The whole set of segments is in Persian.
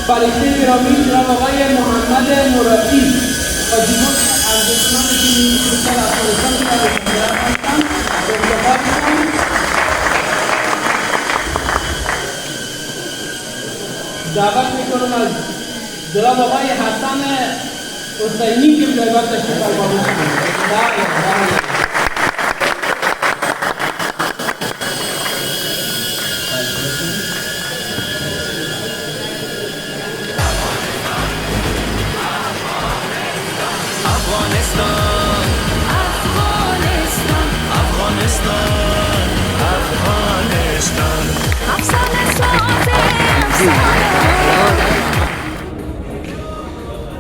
فرشته گرامی جناب آقای محمد مرادی بازیکن ارزشمند تیم فوتبال افغانستان که در استراحت هستند به افتخار می‌کنم. دعوت میکنم از جناب آقای حسن حسینی که به جایگاه تشریف فرما باشند.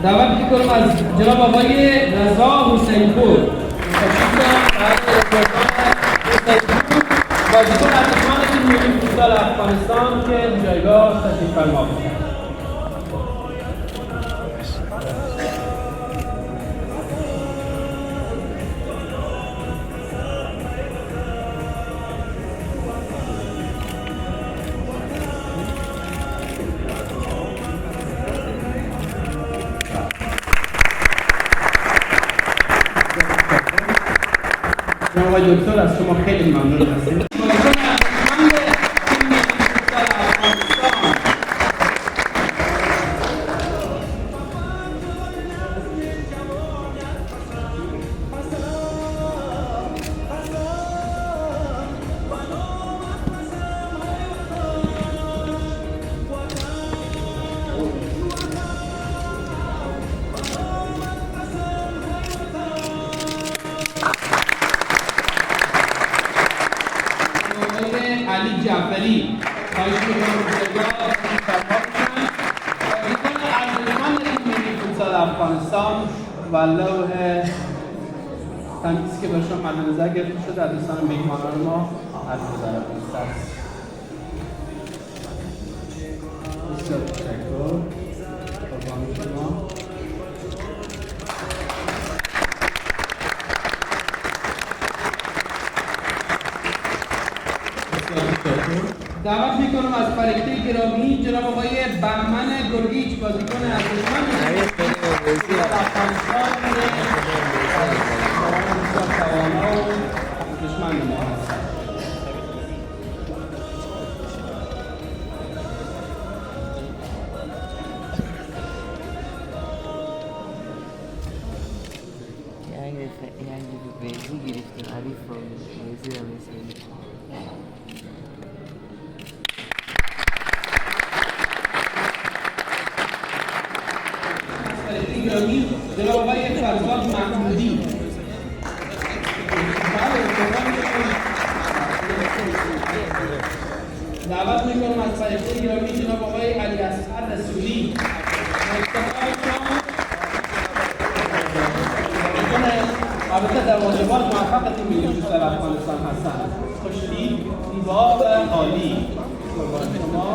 دعوت میکنم از جناب آقای رضا حسینپور بازیکن ارزشمند تیم ملی فوتبال افغانستان که جایگاه تشریف فرما باشند. جناب آقای دکتر از شما خیلی ممنون هستیم. علی جعفری خواهش می‌کنم جایگاه تشریف فرما باشند. بازیکن ارزشمند تیم ملی فوتبال افغانستان و لوح تمدیدی که برشان مد نظر گرفته شده در دوستان میهمانان ما عرض گزارم است. بسیار تشکر. قربان شما. دعوت میکنم از فرشته گرامی جناب آقای بهمن گرگیچ بازیکن ارزشمند افغانستان توانا و دشمن ما هستند. Yani bir benzi girişti. Arif olmuş. Benzi mesela. گرامی جناب آقای فرزاد محمودی دعوت میکنم از فرشته گرامی جناب آقای علی اصغر رسولی البته در واجبات موفق تیم ملی فوتبال افغانستان هستند. خوشدید، زیبا و عالی. قربان شما.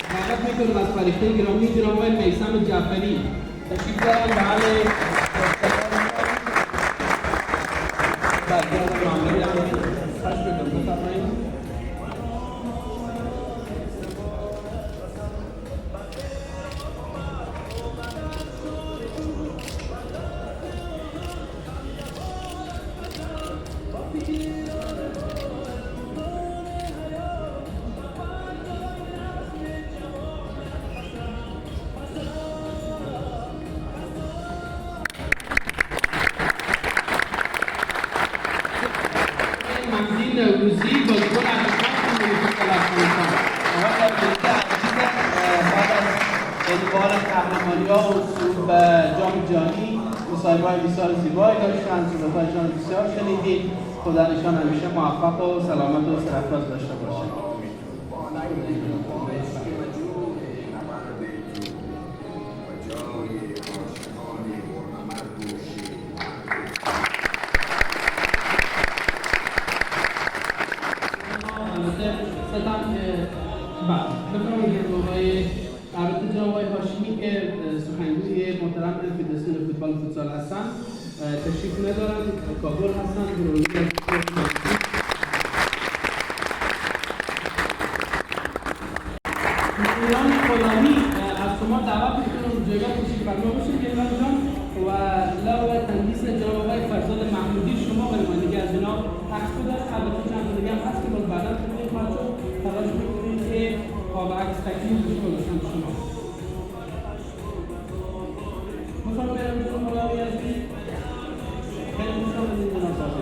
دعوت میکنم از فرشته گرامی جناب آقای میثم جعفری تشریف دارند به حال نوروزی بازیکن ارزشمند تیم ملی فوتبال افغانستان بعد از ادوار قهرمانی‌ها و صعود به جام جهانی مصاحبه‌های بسیار زیبایی داشتند، صحبت‌هایشان بسیار شنیدید. خدایشان همیشه موفق و سلامت و سرفراز داشته باشند. ستم بفرمایید آقای البته جناب آقای هاشمی که سخنگوی محترم فدراسیون فوتبال و فوتسال هستن تشریف ندارن، کابل هستن. ایران غلامی از شما دعوت میکنم جایگاه تشریف فرما باشید ایران جان و لو تندیس جناب آقای فرزاد محمودی شما به نمایندگی از جناب عکس بدارید. البته چند تا دیگه هم هست که باز بعدا خواهید شد تلاش میکنید که قاب عکس تکمیل بشه باشن شما. مصاحبه برم جناب غلامی هستی؟ خیلی خوشحال از این جناب صاحب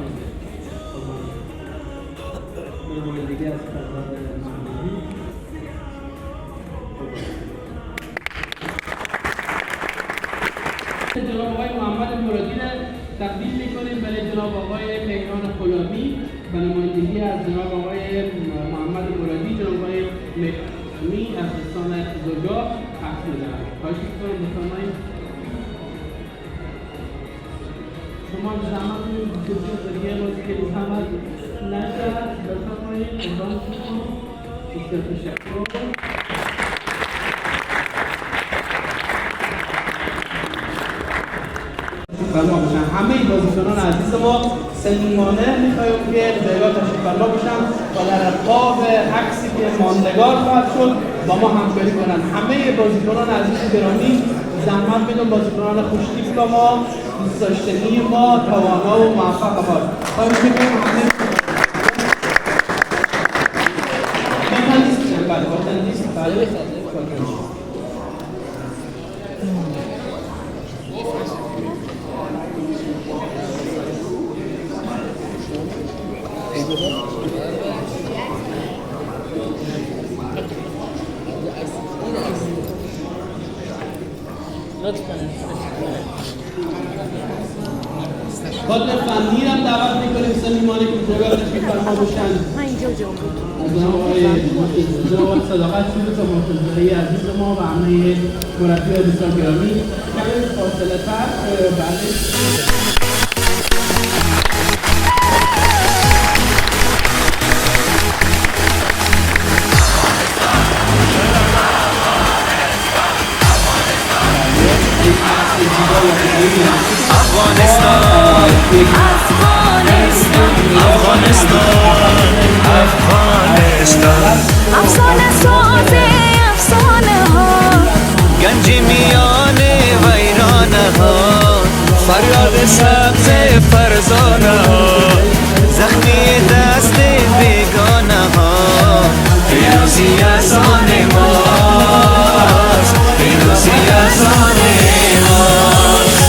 به نمایندگی از فرزاد محمودی. جناب آقای محمد مرادی را تقدیم میکنیم برای جناب آقای پیمان غلامی به نمایندگی از جناب آقای محمد مرادی. جناب آقای می از دوستان بزرگوار عکس می‌گیرند. خواهش می‌کنم بفرمایید. شما زحمت می‌کشید دیگه روزی که زحمت نشود بفرمایید. اقدام کنید. بسیار تشکر. فرما باشن همه بازیکنان عزیز ما سلیمانه میخوایم که جایگاه تشریف فرما باشن و در قاب عکسی که ماندگار خواهد شد با ما همکاری کنند. همه بازیکنان عزیز گرامی زحمت بدون بازیکنان خوشتیپ ما، دوست داشتنی ما، توانا و موفق باد. خواهش می‌کنم همه خود فنی هم دعوت میکنیم سلیمانی که جایگاه تشریف فرما باشن. از جناب صداقت شده تا مرتضی عزیز ما و همه مربی بسیار گرامی کمی فاصله تر افغانستان افسانه ساز افسانه ها گنج میان ویرانه ها فریاد سبز فرزانه ها زخمی دست بیگانه ها پیروزی از آن ماست پیروزی از آن ماست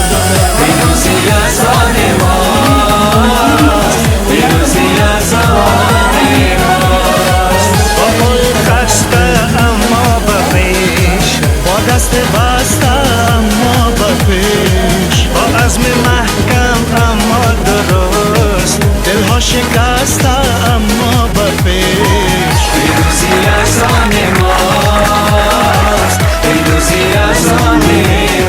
پیروزی از آن ماست پیروزی از آن ماست با پای خسته اما به پیش با دست بسته اما به پیش با عزم محکم اما درست دلها شکسته اما به پیش پیروزی از آن ماست پیروزی از آن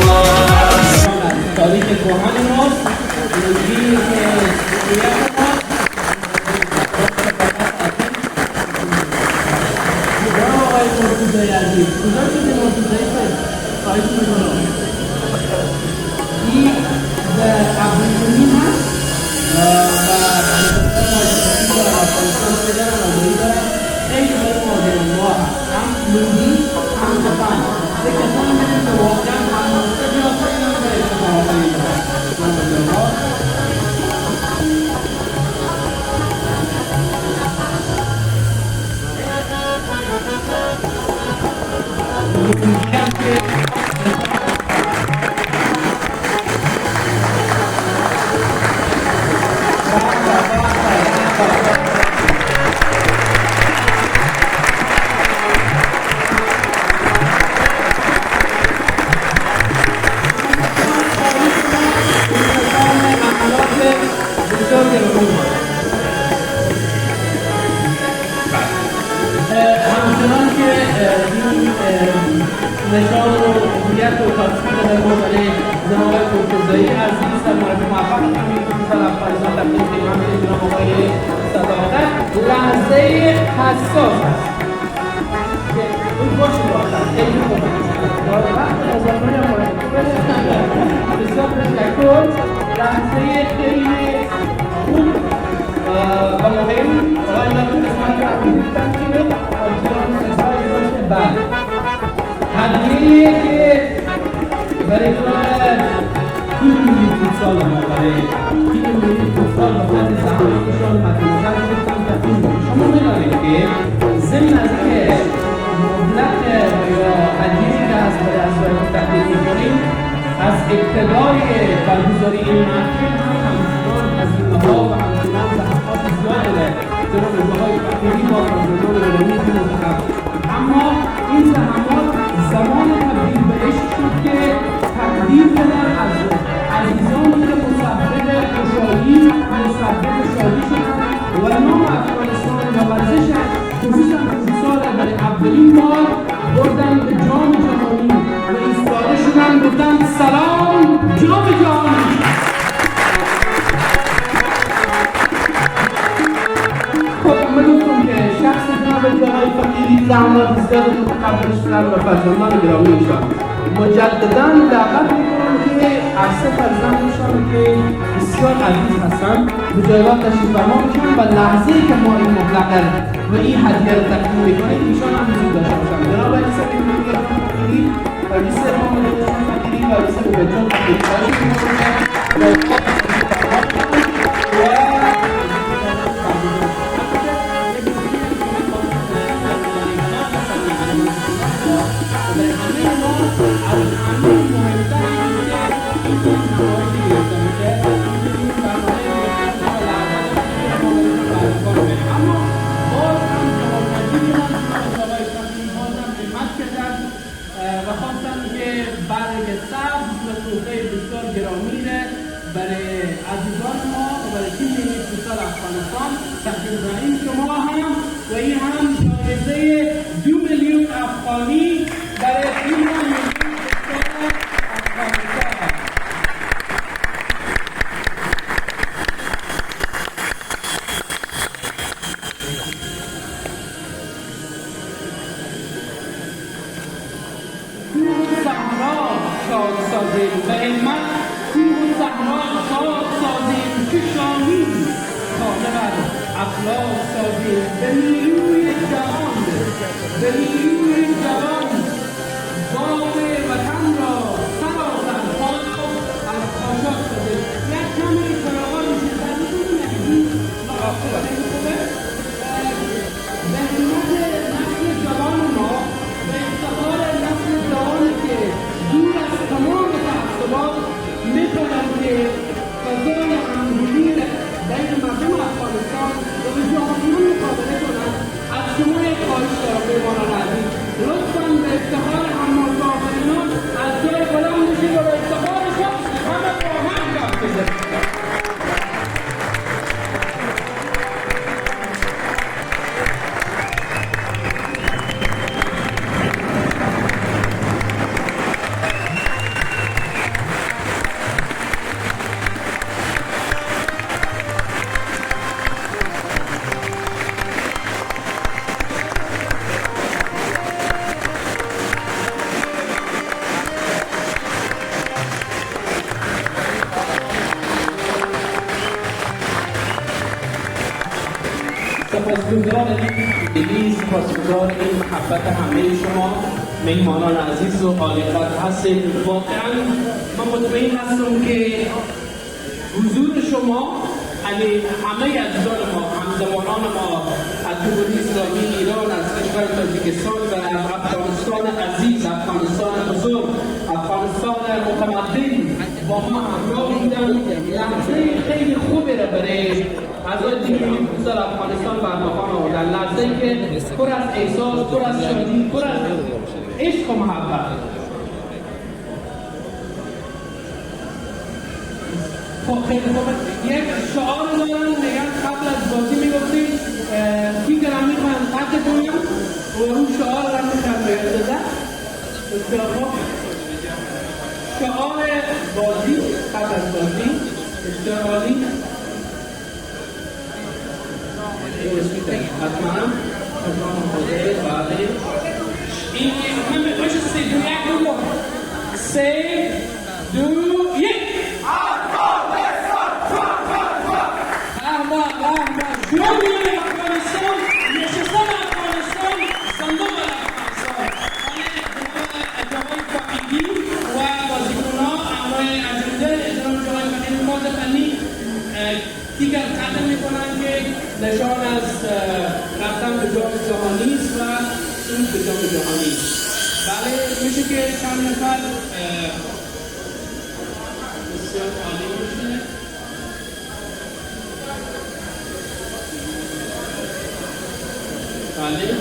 ماست تاریخ کهن ماست انجیل هویت ماست. جناب آقای مرتضی عزیز کجا شدی مرتضی خواهش میکنم این ابریشمی هست و افغانستان شدن آزادی دارن. خیلی برای ما هست هم لنگی هم کفن یک کسانی بدید که واقعا هم نسته بیاد خیلی به اتفاق آفرین دارن. همچنان که این نشان و هویت و تاثیر در ما برای جناب آقای مرتضی عزیز در مورد موفق همین فوتسال افغانستان تبدیل به همین جناب آقای صداقت لحظه حساس است که اون باشه باید خیلی خوب نکته که برای تیم ملی فوتسال ما برای تیم ملی فوتسال و خط زمانیشان مد نظر گرفتم که شما بدانید که ضمن از که مبلغ یا هدیه‌ای که از برای اساتید تقدیم می‌کنیم از ابتدای برگزاری این محفل همچنان هزینه‌ها و همچنان زحمات زیاد داره جناب جاهای فقیری با کارگردان گرامی منتخب، اما این زحمات زمان تبدیل به عشق شد که تقدیم بدن از عزیزانی که مسبب خوشحالی مسبب شادی شدند و نام افغانستان و ورزش خصوصا فوتسال برای اولین بار بردن به جام جهانی و ایستاده شدن گفتن سلام جام جهانی. خب من گفتم که شخص جناب جاهای فقیری زحمات زیاد متقبل شدن و فرزندان گرامی ایشان مجددا دعوت میکنم که از سه فرزندشان که بسیار عزیز هستند به جایگاه تشریف فرما بشن و لحظه‌ای که ما این مبلغ و این هدیه رو تقدیم میکنیم ایشان هم حضور داشته باشند. جناب علی سفید فقیری و علی محمد فقیری و علی عبیدجان فقیری تشریف می‌برند و خواستم که برگ سبز و تحفه بسیار گرامی برای عزیزان ما و برای تیم ملی فوتسال افغانستان تقدیم کنیم. شما هم و این هم جایزه 2 میلیون افغانی برای تیم ملی فوتسال افغانستان. شاد سازیم به همت کوه و صحرا شاد سازیم که شاهی خانه بر افلاک سازیم به نیروی جوان باغ وطن را سراسر پاک از خاشاک سازیم. یک کمی فراغان میشه در این خوبه به همت نسل جوان ما به افتخار نسل جوانی که دور از تمام تعصبات می‌کنند که فضای همدلی بین مردم افغانستان و به جهانیان مقابله کنند. از شما یک خواهش دارم میهمانان عزیز، لطفاً به افتخار حماسه آفرینان از جای بلند بشید و به افتخارشان همه با هم کف بزنید. سپاسگزار این سپاسگزار این محبت همه شما مهمانان عزیز و عالی‌قدر هستید. واقعا من مطمئن هستم که حضور شما یعنی همه عزیزان ما همزبانان ما از جمهوری اسلامی ایران، از کشور تاجیکستان و افغانستان عزیز، افغانستان بزرگ، افغانستان متمدن با ما همراه بودن. لحظه خیلی خوبی را برای اعضای تیم ملی فوتسال افغانستان برمقام آوردن، لحظه‌ای که پر از احساس، پر از شادی، پر از عشق و محبت. خیلی خوب. یک شعار دارن میگن قبل از بازی میگفتیم کی گرامی من قطع کنم و اون شعار را میخوام بیاده. بسیار خوب. شعار بازی قبل از بازی بسیار عالی. حتما این همه باشه سه دو یک رو سه دو یک جمهوری افغانستان نشستن افغانستان صندوق افغانستان. نشان از رفتن به جام جهانی است و صعود به جام جهانی. بله میشه که چند نفر بسیار عالی میشه. بله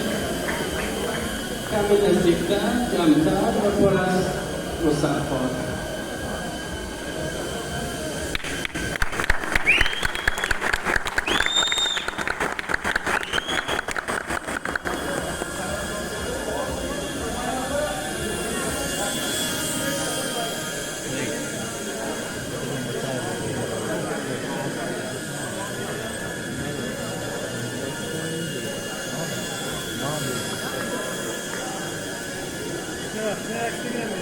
کمی نزدیکتر، جمعتر و پر از مصرفات. Ne, ne,